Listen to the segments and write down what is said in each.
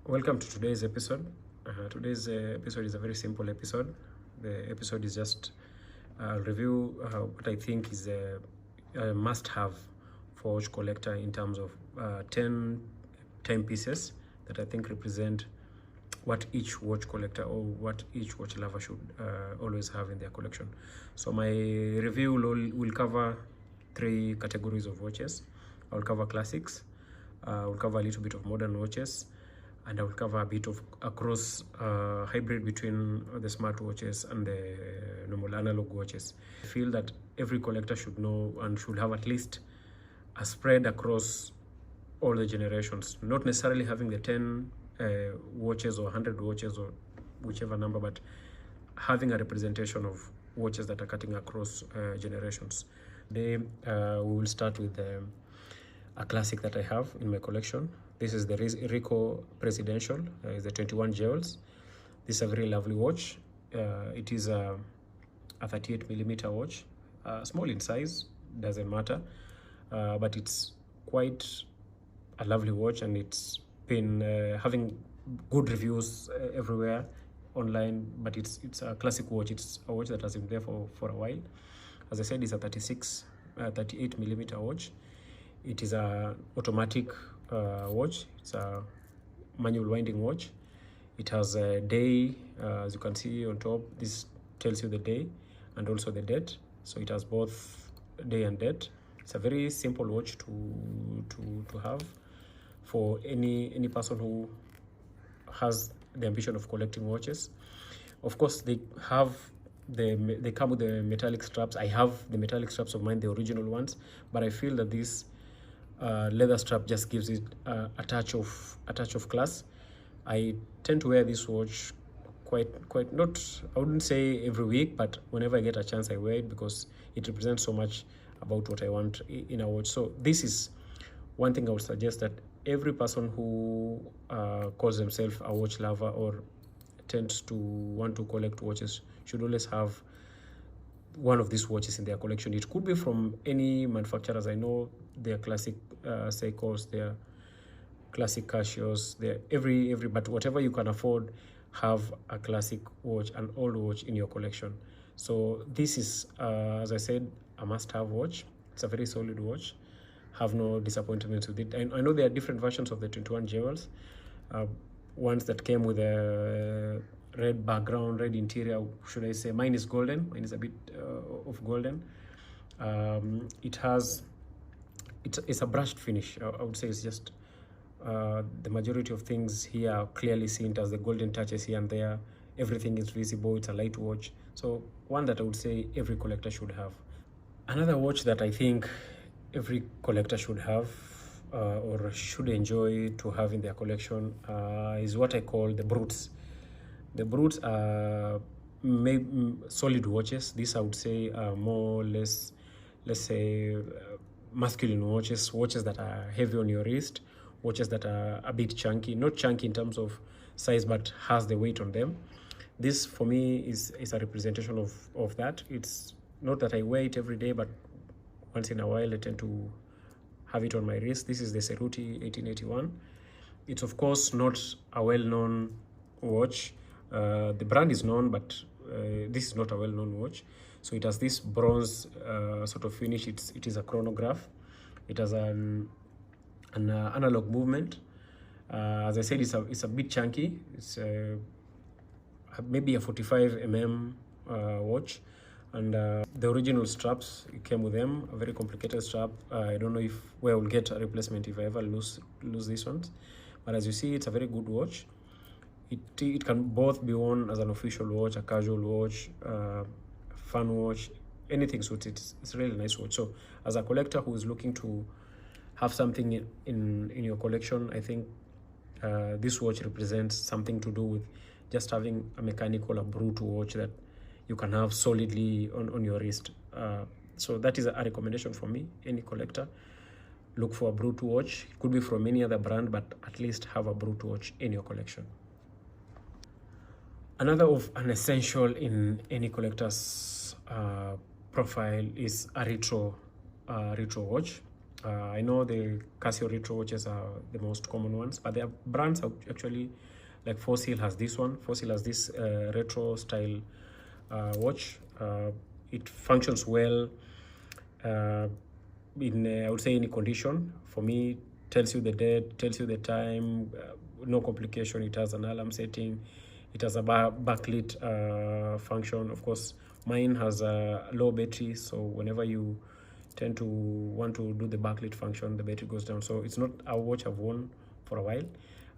Welcome to today's episode. Today's episode is a very simple episode. The episode is just review what I think is a must-have for watch collector in terms of 10 timepieces that I think represent what each watch collector or what each watch lover should always have in their collection. So my review will cover 3 categories of watches. I'll cover classics, I'll cover a little bit of modern watches, and I will cover a bit of a cross hybrid between the smartwatches and the normal analog watches. I feel that every collector should know and should have at least a spread across all the generations, not necessarily having the 10 watches or 100 watches or whichever number, but having a representation of watches that are cutting across generations. Today we will start with a classic that I have in my collection. This is the Ricoh Presidential. It's the 21 jewels. This is a very lovely watch. It is a 38mm watch, small in size, doesn't matter, but it's quite a lovely watch, and it's been having good reviews everywhere online. But it's a classic watch. It's a watch that has been there for a while. As I said, it's a 38mm watch. It is a automatic watch. It's a manual winding watch. It has a day, as you can see on top. This tells you the day and also the date. So it has both day and date. It's a very simple watch to have for any person who has the ambition of collecting watches. Of course, they come with the metallic straps. I have the metallic straps of mine, the original ones, but I feel that this leather strap just gives it a touch of class. I tend to wear this watch quite not, I wouldn't say every week, but whenever I get a chance I wear it because it represents so much about what I want in a watch. So this is one thing I would suggest, that every person who calls themselves a watch lover or tends to want to collect watches should always have one of these watches in their collection. It could be from any manufacturers. I know their classic Seikos, their classic Casios, but whatever you can afford, have a classic watch, an old watch in your collection. So this is, as I said, a must-have watch. It's a very solid watch. Have no disappointments with it. I know there are different versions of the 21 jewels. Ones that came with a red background, red interior, should I say. Mine is golden. Mine is a bit of golden. It's a brushed finish. I would say it's just the majority of things here are clearly seen as the golden touches here and there. Everything is visible. It's a light watch. So one that I would say every collector should have. Another watch that I think every collector should have or should enjoy to have in their collection is what I call the brutes. The brutes are solid watches. These I would say are more or less, let's say, masculine watches that are heavy on your wrist, watches that are a bit chunky, not chunky in terms of size, but has the weight on them. This for me is a representation of that. It's not that I wear it every day, but once in a while I tend to have it on my wrist. This is the Cerruti 1881. It's of course not a well-known watch. The brand is known, but this is not a well-known watch. So it has this bronze sort of finish. It is a chronograph. It has an analog movement. As I said, it's a bit chunky. It's maybe a 45mm watch. And the original straps, it came with them, a very complicated strap. I don't know where I will get a replacement if I ever lose these ones. But as you see, it's a very good watch. It can both be worn as an official watch, a casual watch, fun watch, anything suits it. It's a really nice watch. So as a collector who is looking to have something in your collection, I think this watch represents something to do with just having a mechanical, a brute watch that you can have solidly on your wrist. So that is a recommendation for me. Any collector, look for a brute watch. It could be from any other brand, but at least have a brute watch in your collection. Another of an essential in any collector's profile is a retro watch. I know the Casio retro watches are the most common ones, but their brands are actually, like Fossil has this one. Fossil has this retro style watch. It functions well in I would say any condition. For me, tells you the date, tells you the time, no complication. It has an alarm setting. It has a backlit function. Of course, mine has a low battery, so whenever you tend to want to do the backlit function, the battery goes down. So it's not a watch I've worn for a while.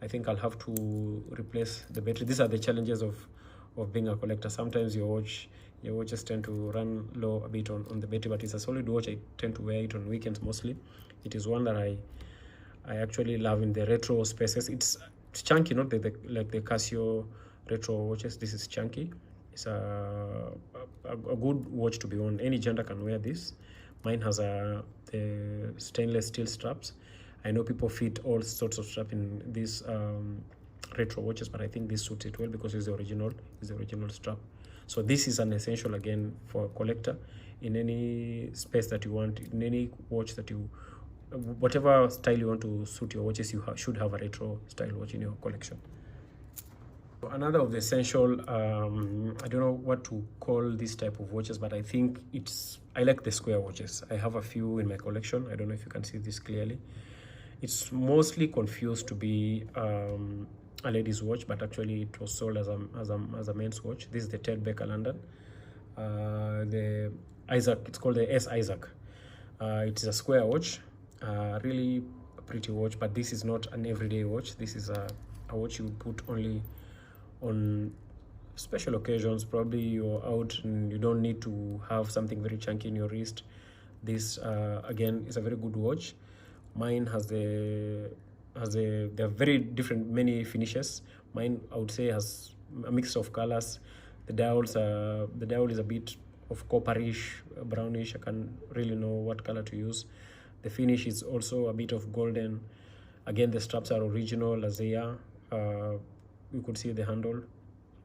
I think I'll have to replace the battery. These are the challenges of being a collector. Sometimes your watches tend to run low a bit on the battery, but it's a solid watch. I tend to wear it on weekends mostly. It is one that I actually love in the retro spaces. It's chunky, not like the Casio retro watches. This is chunky. It's a good watch to be on. Any gender can wear this. Mine has the stainless steel straps. I know people fit all sorts of straps in these retro watches, but I think this suits it well because it's the original strap. So this is an essential again for a collector in any space that you want, in any watch that you, whatever style you want to suit your watches, you should have a retro style watch in your collection. Another of the essential, I don't know what to call this type of watches, but I think I like the square watches. I have a few in my collection. I don't know if you can see this clearly. It's mostly confused to be a ladies watch, but actually it was sold as a men's watch. This is the Ted Baker London. The Isaac, it's called the S Isaac. It is a square watch, really a pretty watch, but this is not an everyday watch. This is a watch you put only on special occasions. Probably you're out and you don't need to have something very chunky in your wrist. This again is a very good watch. Mine there are very different, many finishes. Mine, I would say, has a mix of colors. The dial is a bit of copperish, brownish. I can't really know what color to use. The finish is also a bit of golden. Again, the straps are original as they are. You could see the handle,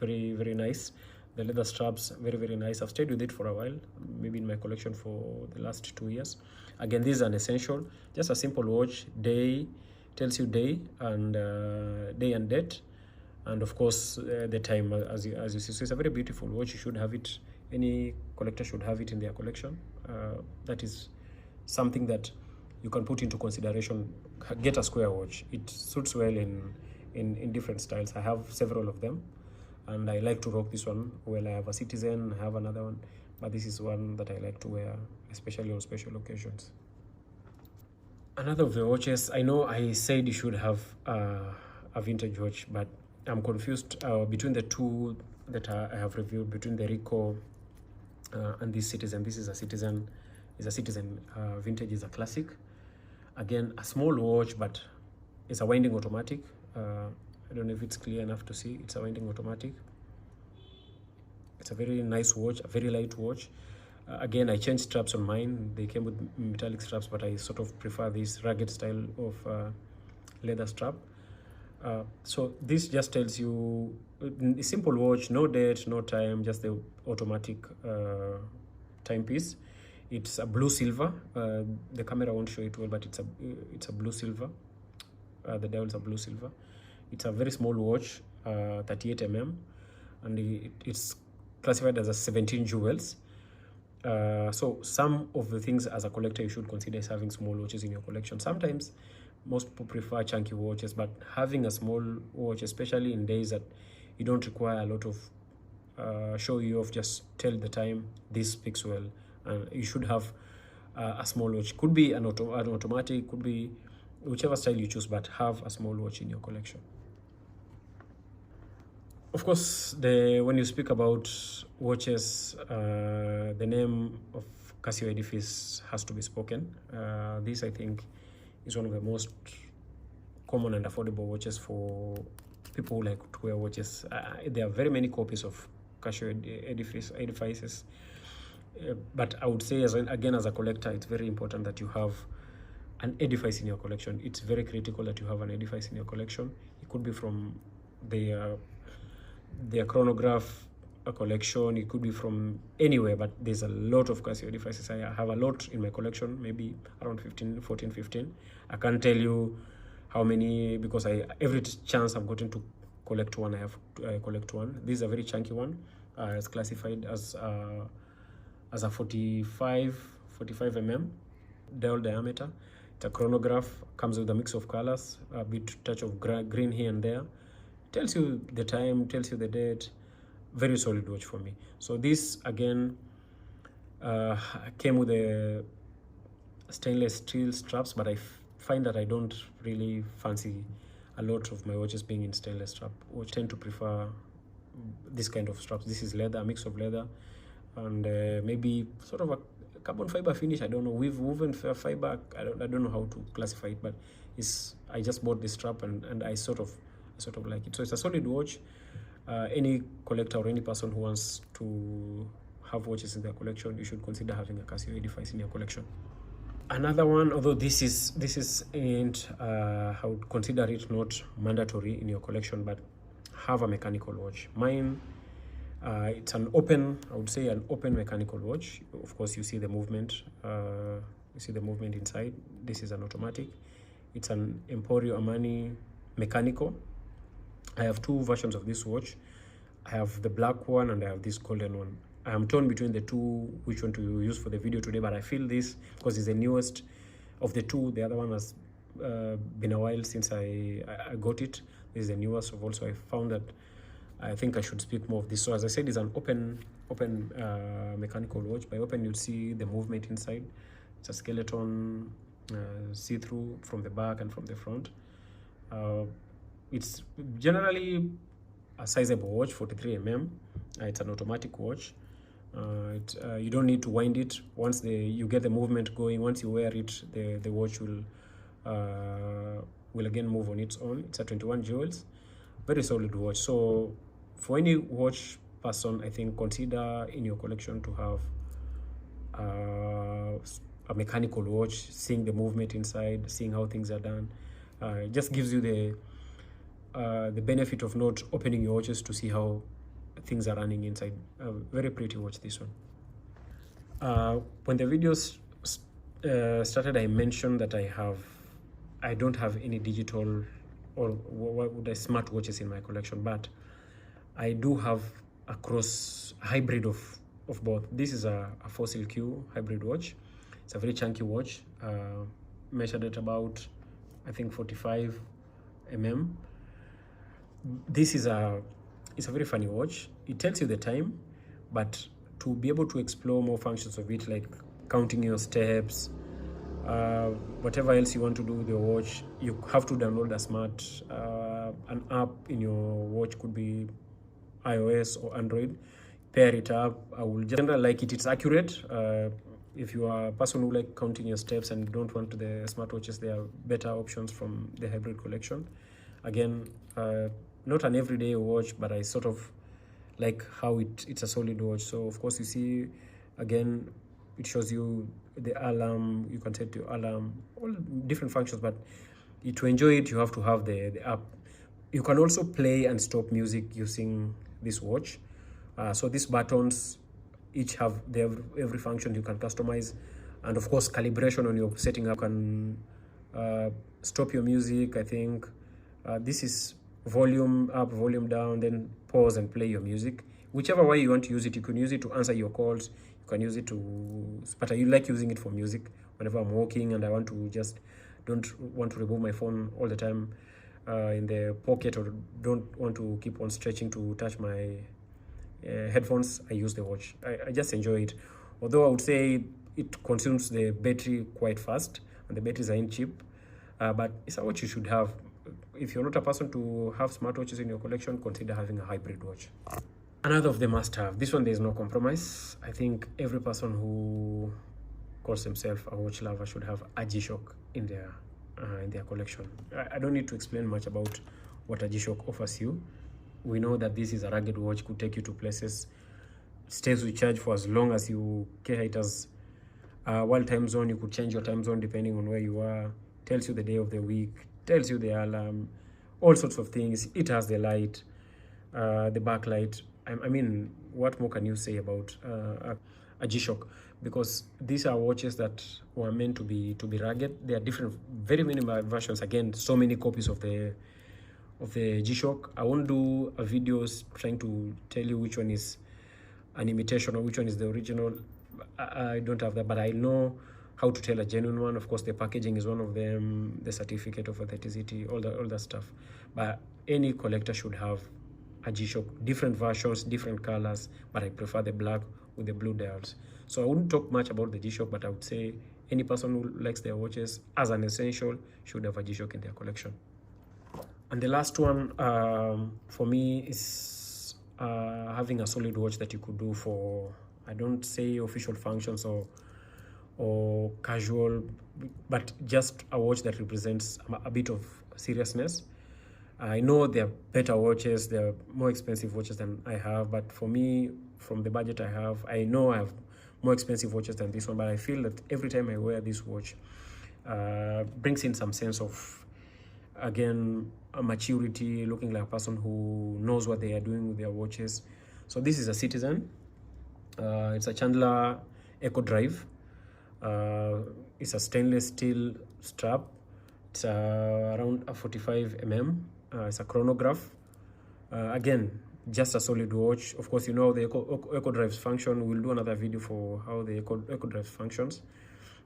very, very nice. The leather straps, very, very nice. I've stayed with it for a while, maybe in my collection for the last 2 years. Again, this is an essential, just a simple watch. Day, tells you day and date, and of course the time as you see. So it's a very beautiful watch. You should have it. Any collector should have it in their collection. That is something that you can put into consideration. Get a square watch. It suits well in different styles. I have several of them, and I like to rock this one. Well, I have a Citizen, I have another one, but this is one that I like to wear, especially on special occasions. Another of the watches, I know I said you should have a vintage watch, but I'm confused between the two that I have reviewed, between the Ricoh and this Citizen. This is a Citizen. It's a Citizen vintage, is a classic. Again, a small watch, but it's a winding automatic. I don't know if it's clear enough to see. It's a winding automatic. It's a very nice watch, a very light watch. Again, I changed straps on mine. They came with metallic straps, but I sort of prefer this rugged style of leather strap. So this just tells you a simple watch, no date, no time, just the automatic timepiece. It's a blue silver. The camera won't show it well, but it's a blue silver. The dial is a blue silver. It's a very small watch, 38 mm, and it's classified as a 17 jewels. So some of the things as a collector you should consider is having small watches in your collection. Sometimes most people prefer chunky watches, but having a small watch, especially in days that you don't require a lot of show you off, just tell the time, this speaks well. And you should have a small watch. Could be an automatic, could be whichever style you choose, but have a small watch in your collection. Of course, when you speak about watches, the name of Casio Edifice has to be spoken. This, I think, is one of the most common and affordable watches for people who like to wear watches. There are very many copies of Casio Edifices, but I would say, as a collector, it's very important that you have an Edifice in your collection. It's very critical that you have an Edifice in your collection. It could be from their chronograph, a collection. It could be from anywhere, but there's a lot of Casio devices. I have a lot in my collection, maybe around 15. I can't tell you how many, because every chance I've gotten to collect one, I have to collect one. This is a very chunky one. It's classified as a 45 mm dial diameter. It's a chronograph, comes with a mix of colors, a bit touch of green here and there. Tells you the time, tells you the date. Very solid watch for me. So this again came with a stainless steel straps, but I find that I don't really fancy a lot of my watches being in stainless strap. I tend to prefer this kind of straps. This is leather, a mix of leather and maybe sort of a carbon fiber finish. I don't know, woven fiber. I don't know how to classify it, but I just bought this strap and I sort of like it. So it's a solid watch. Any collector or any person who wants to have watches in their collection, you should consider having a Casio Edifice in your collection. Another one, although this isn't I would consider it not mandatory in your collection, but have a mechanical watch. Mine, it's an open, I would say an open mechanical watch. Of course, you see the movement. You see the movement inside. This is an automatic. It's an Emporio Armani Mecanico. I have two versions of this watch. I have the black one and I have this golden one. I am torn between the two, which one to use for the video today, but I feel this because it's the newest of the two. The other one has been a while since I got it. This is the newest of also. I found that I think I should speak more of this. So as I said, it's an open mechanical watch. By open, you'll see the movement inside. It's a skeleton, see-through from the back and from the front. It's generally a sizable watch, 43 mm. It's an automatic watch. You don't need to wind it. Once you get the movement going, once you wear it, the watch will again move on its own. It's a 21 jewels, very solid watch. So for any watch person, I think consider in your collection to have a mechanical watch, seeing the movement inside, seeing how things are done. It just gives you the benefit of not opening your watches to see how things are running inside. Very pretty watch, this one. When the videos started, I mentioned that I don't have any digital or what would I smart watches in my collection, but I do have a hybrid of both. This is a Fossil Q hybrid watch. It's a very chunky watch, measured at about, I think, 45 mm. This is it's a very funny watch. It tells you the time, but to be able to explore more functions of it, like counting your steps, whatever else you want to do with your watch, you have to download an app in your watch. Could be iOS or Android. Pair it up. I will generally like it. It's accurate. If you are a person who like counting your steps and don't want the smartwatches, there are better options from the hybrid collection. Again, not an everyday watch, but I sort of like how it's a solid watch. So of course you see, again, it shows you the alarm. You can set your alarm, all different functions, but to enjoy it, you have to have the app. You can also play and stop music using this watch. So these buttons each have every function you can customize, and of course calibration on your setting up. You can stop your music. I think this is volume up, volume down, then pause and play your music. Whichever way you want to use it. You can use it to answer your calls. You can use it but I like using it for music. Whenever I'm walking and I want to don't want to remove my phone all the time in the pocket, or don't want to keep on stretching to touch my headphones, I use the watch. I just enjoy it. Although I would say it consumes the battery quite fast, and the batteries aren't cheap, but it's a watch you should have. If you're not a person to have smartwatches in your collection, consider having a hybrid watch. Another of the must-have. This one, there's no compromise. I think every person who calls himself a watch lover should have a G-Shock in their collection. I don't need to explain much about what a G-Shock offers you. We know that this is a rugged watch, could take you to places, stays with charge for as long as you care. It has world time zone. You could change your time zone depending on where you are. Tells you the day of the week, tells you the alarm, all sorts of things. It has the light, the backlight. I mean, what more can you say about a G-Shock? Because these are watches that were meant to be rugged. There are different, very many versions. Again, so many copies of the G-Shock. I won't do a videos trying to tell you which one is an imitation or which one is the original. I don't have that, but I know how to tell a genuine one. Of course, the packaging is one of them, the certificate of authenticity, all that stuff. But any collector should have a G-Shock, different versions, different colors, but I prefer the black with the blue dials. So I wouldn't talk much about the G-Shock, but I would say any person who likes their watches as an essential should have a G-Shock in their collection. And the last one for me is having a solid watch that you could do for, I don't say official functions or casual, but just a watch that represents a bit of seriousness. I know there are better watches, there are more expensive watches than I have, but for me, from the budget I have, I know I have more expensive watches than this one, but I feel that every time I wear this watch, brings in some sense of, again, a maturity, looking like a person who knows what they are doing with their watches. So this is a Citizen. It's a Chandler Eco Drive. It's a stainless steel strap. It's around a 45 mm. It's a chronograph. Again, just a solid watch. Of course, you know the Eco Drives function. We'll do another video for how the Eco Drive functions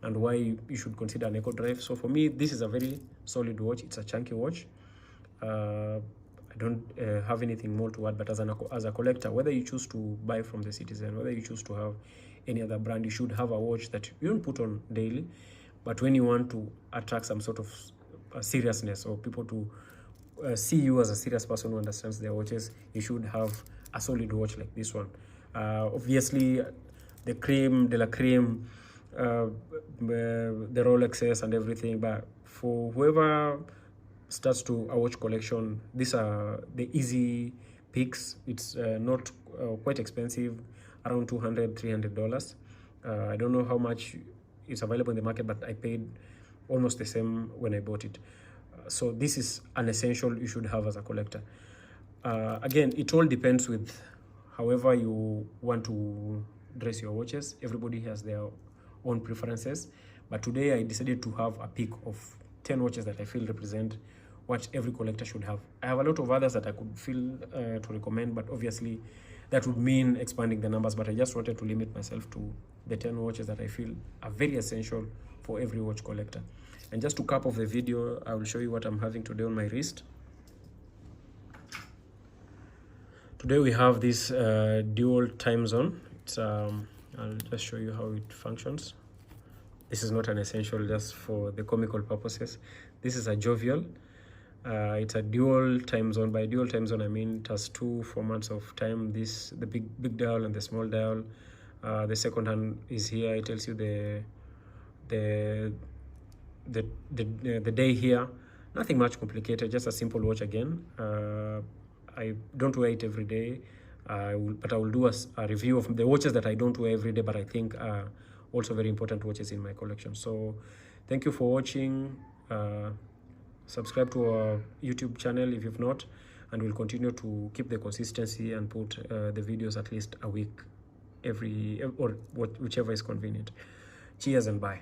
and why you should consider an Eco Drive. So for me, this is a very solid watch. It's a chunky watch. I don't have anything more to add, but as a collector, whether you choose to buy from the Citizen, whether you choose to have any other brand, you should have a watch that you don't put on daily, but when you want to attract some sort of seriousness or people to see you as a serious person who understands their watches, you should have a solid watch like this one. Obviously, the creme de la creme, the Rolexes and everything, but for whoever starts to a watch collection, these are the easy picks. It's not quite expensive, around $200-300. I don't know how much it's available in the market, but I paid almost the same when I bought it. So this is an essential you should have as a collector. Again, it all depends with however you want to dress your watches. Everybody has their own preferences, but today I decided to have a pick of 10 watches that I feel represent what every collector should have. I have a lot of others that I could feel to recommend, but obviously that would mean expanding the numbers, but I just wanted to limit myself to the 10 watches that I feel are very essential for every watch collector. And just to cap off the video, I will show you what I'm having today on my wrist. Today we have this dual time zone. It's I'll just show you how it functions. This is not an essential, just for the comical purposes. This is a Jovial. It's a dual time zone. By dual time zone, I mean it has two formats of time. This, the big dial and the small dial. The second hand is here. It tells you the day here. Nothing much complicated, just a simple watch again. I don't wear it every day, but I will do a review of the watches that I don't wear every day, but I think are also very important watches in my collection. So thank you for watching. Subscribe to our YouTube channel if you've not, and we'll continue to keep the consistency and put the videos at least a week, or whichever is convenient. Cheers and bye.